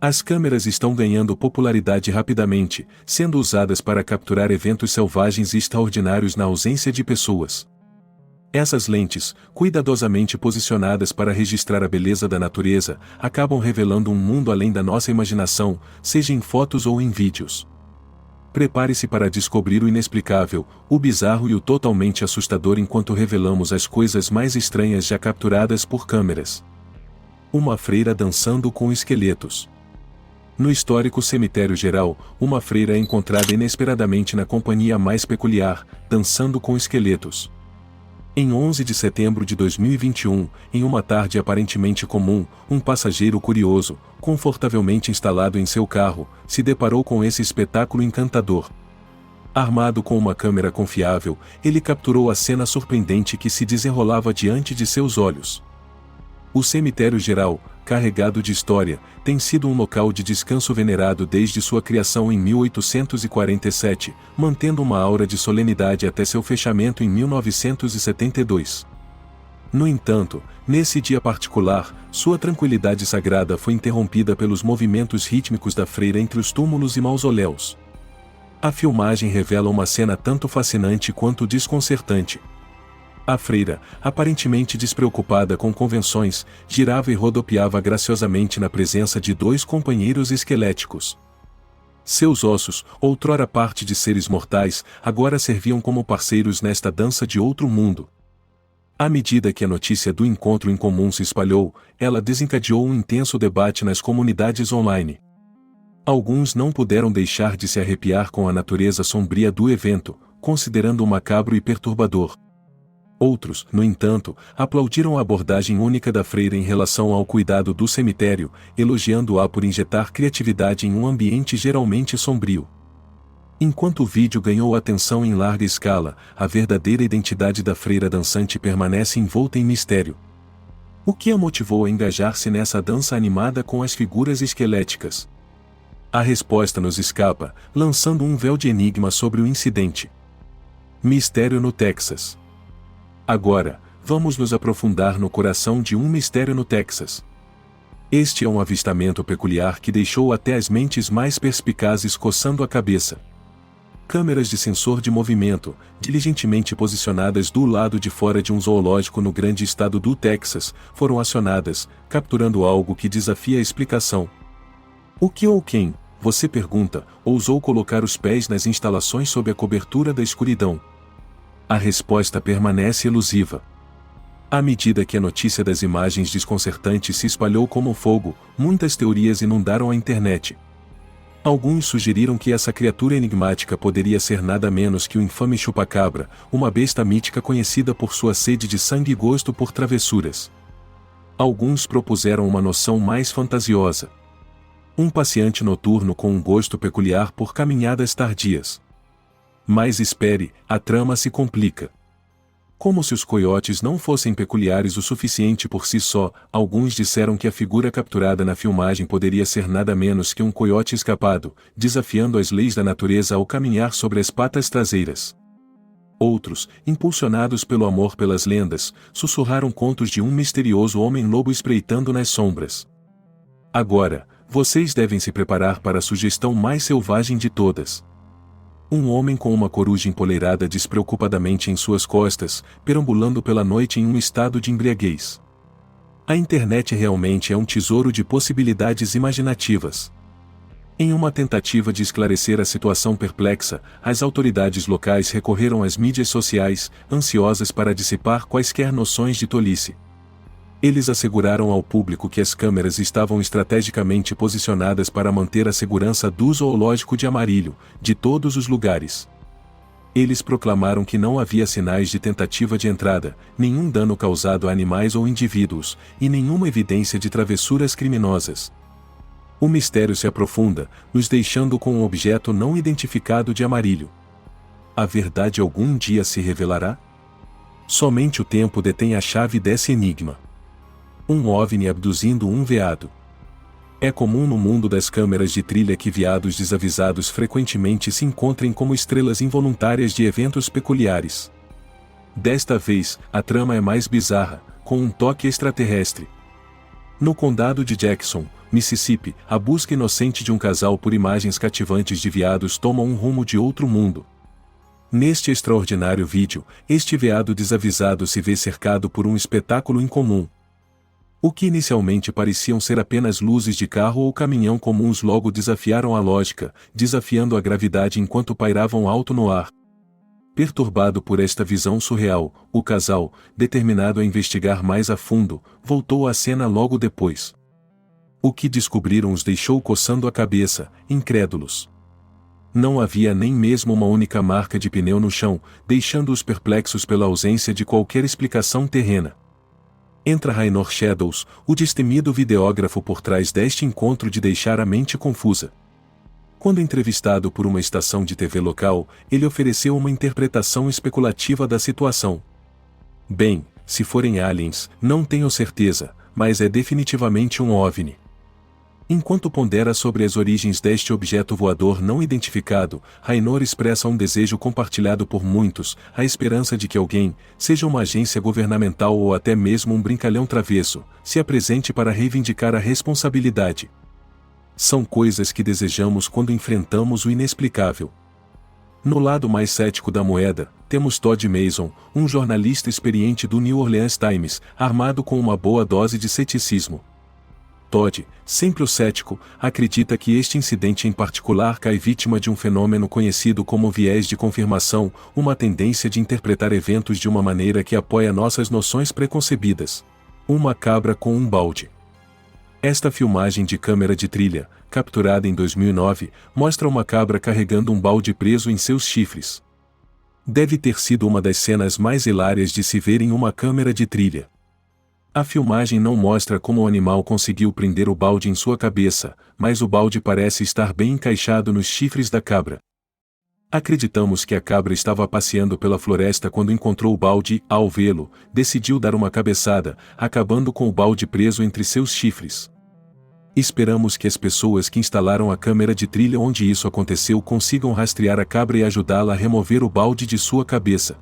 As câmeras estão ganhando popularidade rapidamente, sendo usadas para capturar eventos selvagens e extraordinários na ausência de pessoas. Essas lentes, cuidadosamente posicionadas para registrar a beleza da natureza, acabam revelando um mundo além da nossa imaginação, seja em fotos ou em vídeos. Prepare-se para descobrir o inexplicável, o bizarro e o totalmente assustador enquanto revelamos as coisas mais estranhas já capturadas por câmeras. Uma freira dançando com esqueletos. No histórico cemitério geral, uma freira é encontrada inesperadamente na companhia mais peculiar, dançando com esqueletos. Em 11 de setembro de 2021, em uma tarde aparentemente comum, um passageiro curioso, confortavelmente instalado em seu carro, se deparou com esse espetáculo encantador. Armado com uma câmera confiável, ele capturou a cena surpreendente que se desenrolava diante de seus olhos. O cemitério geral, carregado de história, tem sido um local de descanso venerado desde sua criação em 1847, mantendo uma aura de solenidade até seu fechamento em 1972. No entanto, nesse dia particular, sua tranquilidade sagrada foi interrompida pelos movimentos rítmicos da freira entre os túmulos e mausoléus. A filmagem revela uma cena tanto fascinante quanto desconcertante. A freira, aparentemente despreocupada com convenções, girava e rodopiava graciosamente na presença de dois companheiros esqueléticos. Seus ossos, outrora parte de seres mortais, agora serviam como parceiros nesta dança de outro mundo. À medida que a notícia do encontro incomum se espalhou, ela desencadeou um intenso debate nas comunidades online. Alguns não puderam deixar de se arrepiar com a natureza sombria do evento, considerando-o macabro e perturbador. Outros, no entanto, aplaudiram a abordagem única da freira em relação ao cuidado do cemitério, elogiando-a por injetar criatividade em um ambiente geralmente sombrio. Enquanto o vídeo ganhou atenção em larga escala, a verdadeira identidade da freira dançante permanece envolta em mistério. O que a motivou a engajar-se nessa dança animada com as figuras esqueléticas? A resposta nos escapa, lançando um véu de enigma sobre o incidente. Mistério no Texas. Agora, vamos nos aprofundar no coração de um mistério no Texas. Este é um avistamento peculiar que deixou até as mentes mais perspicazes coçando a cabeça. Câmeras de sensor de movimento, diligentemente posicionadas do lado de fora de um zoológico no grande estado do Texas, foram acionadas, capturando algo que desafia a explicação. O que ou quem, você pergunta, ousou colocar os pés nas instalações sob a cobertura da escuridão? A resposta permanece elusiva. À medida que a notícia das imagens desconcertantes se espalhou como fogo, muitas teorias inundaram a internet. Alguns sugeriram que essa criatura enigmática poderia ser nada menos que o infame chupacabra, uma besta mítica conhecida por sua sede de sangue e gosto por travessuras. Alguns propuseram uma noção mais fantasiosa. Um passeante noturno com um gosto peculiar por caminhadas tardias. Mas espere, a trama se complica. Como se os coiotes não fossem peculiares o suficiente por si só, alguns disseram que a figura capturada na filmagem poderia ser nada menos que um coiote escapado, desafiando as leis da natureza ao caminhar sobre as patas traseiras. Outros, impulsionados pelo amor pelas lendas, sussurraram contos de um misterioso homem-lobo espreitando nas sombras. Agora, vocês devem se preparar para a sugestão mais selvagem de todas. Um homem com uma coruja empoleirada despreocupadamente em suas costas, perambulando pela noite em um estado de embriaguez. A internet realmente é um tesouro de possibilidades imaginativas. Em uma tentativa de esclarecer a situação perplexa, as autoridades locais recorreram às mídias sociais, ansiosas para dissipar quaisquer noções de tolice. Eles asseguraram ao público que as câmeras estavam estrategicamente posicionadas para manter a segurança do zoológico de Amarillo, de todos os lugares. Eles proclamaram que não havia sinais de tentativa de entrada, nenhum dano causado a animais ou indivíduos, e nenhuma evidência de travessuras criminosas. O mistério se aprofunda, nos deixando com um objeto não identificado de Amarillo. A verdade algum dia se revelará? Somente o tempo detém a chave desse enigma. Um OVNI abduzindo um veado. É comum no mundo das câmeras de trilha que veados desavisados frequentemente se encontrem como estrelas involuntárias de eventos peculiares. Desta vez, a trama é mais bizarra, com um toque extraterrestre. No condado de Jackson, Mississippi, a busca inocente de um casal por imagens cativantes de veados toma um rumo de outro mundo. Neste extraordinário vídeo, este veado desavisado se vê cercado por um espetáculo incomum. O que inicialmente pareciam ser apenas luzes de carro ou caminhão comuns logo desafiaram a lógica, desafiando a gravidade enquanto pairavam alto no ar. Perturbado por esta visão surreal, o casal, determinado a investigar mais a fundo, voltou à cena logo depois. O que descobriram os deixou coçando a cabeça, incrédulos. Não havia nem mesmo uma única marca de pneu no chão, deixando-os perplexos pela ausência de qualquer explicação terrena. Entra Raynor Shadows, o destemido videógrafo por trás deste encontro de deixar a mente confusa. Quando entrevistado por uma estação de TV local, ele ofereceu uma interpretação especulativa da situação. Bem, se forem aliens, não tenho certeza, mas é definitivamente um OVNI. Enquanto pondera sobre as origens deste objeto voador não identificado, Raynor expressa um desejo compartilhado por muitos, a esperança de que alguém, seja uma agência governamental ou até mesmo um brincalhão travesso, se apresente para reivindicar a responsabilidade. São coisas que desejamos quando enfrentamos o inexplicável. No lado mais cético da moeda, temos Todd Mason, um jornalista experiente do New Orleans Times, armado com uma boa dose de ceticismo. Todd, sempre o cético, acredita que este incidente em particular cai vítima de um fenômeno conhecido como viés de confirmação, uma tendência de interpretar eventos de uma maneira que apoia nossas noções preconcebidas. Uma cabra com um balde. Esta filmagem de câmera de trilha, capturada em 2009, mostra uma cabra carregando um balde preso em seus chifres. Deve ter sido uma das cenas mais hilárias de se ver em uma câmera de trilha. A filmagem não mostra como o animal conseguiu prender o balde em sua cabeça, mas o balde parece estar bem encaixado nos chifres da cabra. Acreditamos que a cabra estava passeando pela floresta quando encontrou o balde e, ao vê-lo, decidiu dar uma cabeçada, acabando com o balde preso entre seus chifres. Esperamos que as pessoas que instalaram a câmera de trilha onde isso aconteceu consigam rastrear a cabra e ajudá-la a remover o balde de sua cabeça.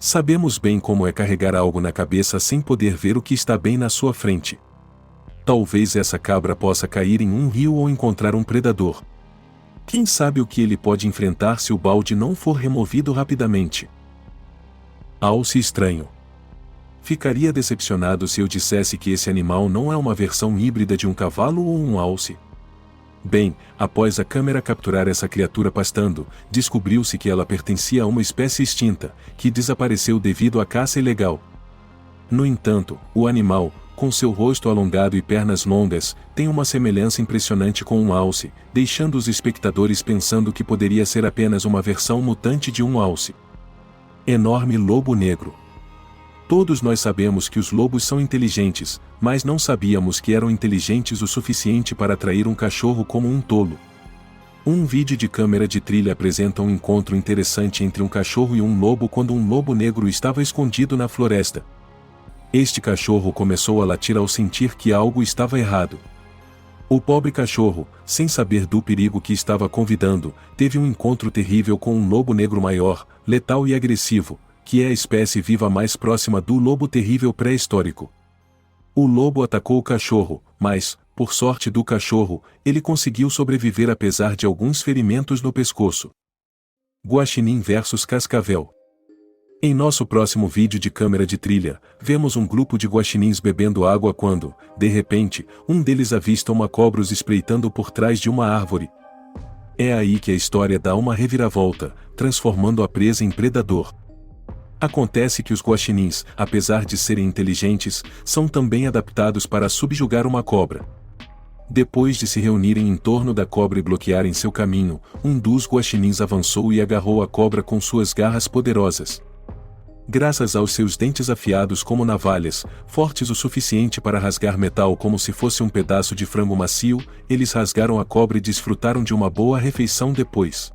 Sabemos bem como é carregar algo na cabeça sem poder ver o que está bem na sua frente. Talvez essa cabra possa cair em um rio ou encontrar um predador. Quem sabe o que ele pode enfrentar se o balde não for removido rapidamente? Alce estranho. Ficaria decepcionado se eu dissesse que esse animal não é uma versão híbrida de um cavalo ou um alce. Bem, após a câmera capturar essa criatura pastando, descobriu-se que ela pertencia a uma espécie extinta, que desapareceu devido à caça ilegal. No entanto, o animal, com seu rosto alongado e pernas longas, tem uma semelhança impressionante com um alce, deixando os espectadores pensando que poderia ser apenas uma versão mutante de um alce. Enorme lobo negro. Todos nós sabemos que os lobos são inteligentes, mas não sabíamos que eram inteligentes o suficiente para atrair um cachorro como um tolo. Um vídeo de câmera de trilha apresenta um encontro interessante entre um cachorro e um lobo quando um lobo negro estava escondido na floresta. Este cachorro começou a latir ao sentir que algo estava errado. O pobre cachorro, sem saber do perigo que estava convidando, teve um encontro terrível com um lobo negro maior, letal e agressivo, que é a espécie viva mais próxima do lobo terrível pré-histórico. O lobo atacou o cachorro, mas, por sorte do cachorro, ele conseguiu sobreviver apesar de alguns ferimentos no pescoço. Guaxinim vs Cascavel. Em nosso próximo vídeo de câmera de trilha, vemos um grupo de guaxinins bebendo água quando, de repente, um deles avista uma cobra os espreitando por trás de uma árvore. É aí que a história dá uma reviravolta, transformando a presa em predador. Acontece que os guaxinins, apesar de serem inteligentes, são também adaptados para subjugar uma cobra. Depois de se reunirem em torno da cobra e bloquearem seu caminho, um dos guaxinins avançou e agarrou a cobra com suas garras poderosas. Graças aos seus dentes afiados como navalhas, fortes o suficiente para rasgar metal como se fosse um pedaço de frango macio, eles rasgaram a cobra e desfrutaram de uma boa refeição depois.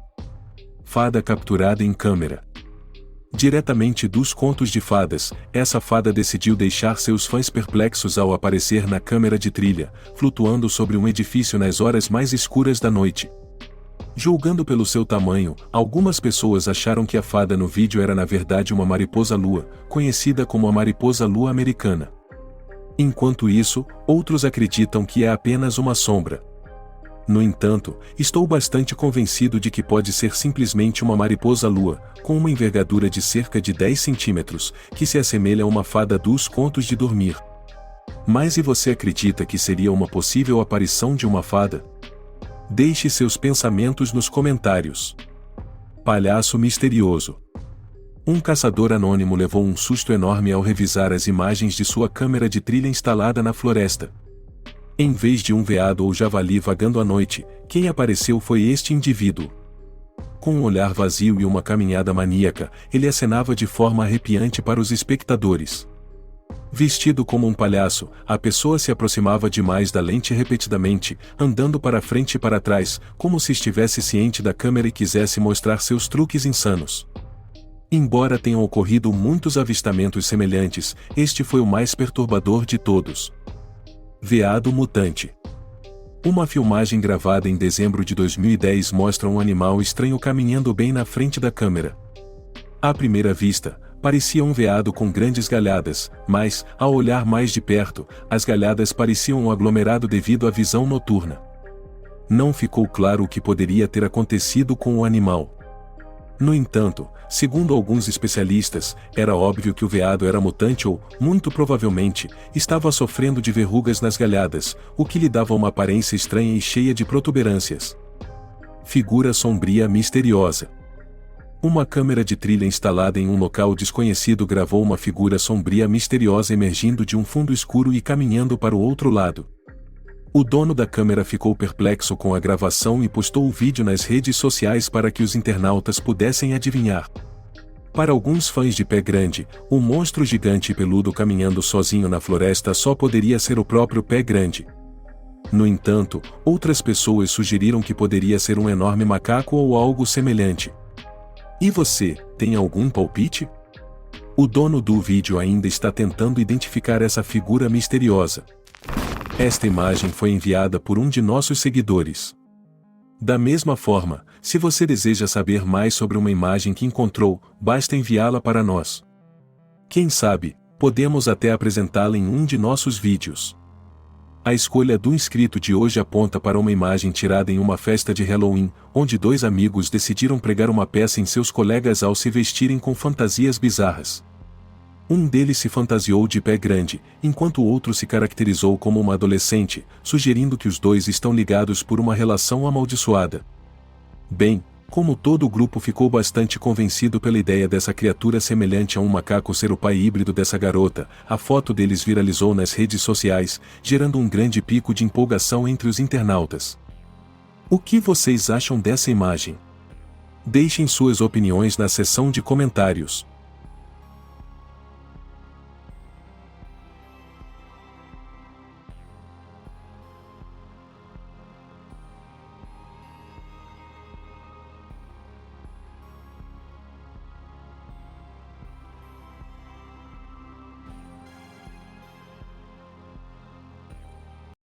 Fada capturada em câmera. Diretamente dos contos de fadas, essa fada decidiu deixar seus fãs perplexos ao aparecer na câmera de trilha, flutuando sobre um edifício nas horas mais escuras da noite. Julgando pelo seu tamanho, algumas pessoas acharam que a fada no vídeo era na verdade uma mariposa-lua, conhecida como a mariposa-lua americana. Enquanto isso, outros acreditam que é apenas uma sombra. No entanto, estou bastante convencido de que pode ser simplesmente uma mariposa-lua, com uma envergadura de cerca de 10 centímetros, que se assemelha a uma fada dos contos de dormir. Mas e você acredita que seria uma possível aparição de uma fada? Deixe seus pensamentos nos comentários. Palhaço misterioso. Um caçador anônimo levou um susto enorme ao revisar as imagens de sua câmera de trilha instalada na floresta. Em vez de um veado ou javali vagando à noite, quem apareceu foi este indivíduo. Com um olhar vazio e uma caminhada maníaca, ele acenava de forma arrepiante para os espectadores. Vestido como um palhaço, a pessoa se aproximava demais da lente repetidamente, andando para frente e para trás, como se estivesse ciente da câmera e quisesse mostrar seus truques insanos. Embora tenham ocorrido muitos avistamentos semelhantes, este foi o mais perturbador de todos. Veado mutante. Uma filmagem gravada em dezembro de 2010 mostra um animal estranho caminhando bem na frente da câmera. À primeira vista, parecia um veado com grandes galhadas, mas, ao olhar mais de perto, as galhadas pareciam um aglomerado devido à visão noturna. Não ficou claro o que poderia ter acontecido com o animal. No entanto, segundo alguns especialistas, era óbvio que o veado era mutante ou, muito provavelmente, estava sofrendo de verrugas nas galhadas, o que lhe dava uma aparência estranha e cheia de protuberâncias. Figura sombria misteriosa. Uma câmera de trilha instalada em um local desconhecido gravou uma figura sombria misteriosa emergindo de um fundo escuro e caminhando para o outro lado. O dono da câmera ficou perplexo com a gravação e postou o vídeo nas redes sociais para que os internautas pudessem adivinhar. Para alguns fãs de Pé Grande, o monstro gigante e peludo caminhando sozinho na floresta só poderia ser o próprio Pé Grande. No entanto, outras pessoas sugeriram que poderia ser um enorme macaco ou algo semelhante. E você, tem algum palpite? O dono do vídeo ainda está tentando identificar essa figura misteriosa. Esta imagem foi enviada por um de nossos seguidores. Da mesma forma, se você deseja saber mais sobre uma imagem que encontrou, basta enviá-la para nós. Quem sabe, podemos até apresentá-la em um de nossos vídeos. A escolha do inscrito de hoje aponta para uma imagem tirada em uma festa de Halloween, onde dois amigos decidiram pregar uma peça em seus colegas ao se vestirem com fantasias bizarras. Um deles se fantasiou de Pé Grande, enquanto o outro se caracterizou como uma adolescente, sugerindo que os dois estão ligados por uma relação amaldiçoada. Bem, como todo o grupo ficou bastante convencido pela ideia dessa criatura semelhante a um macaco ser o pai híbrido dessa garota, a foto deles viralizou nas redes sociais, gerando um grande pico de empolgação entre os internautas. O que vocês acham dessa imagem? Deixem suas opiniões na seção de comentários.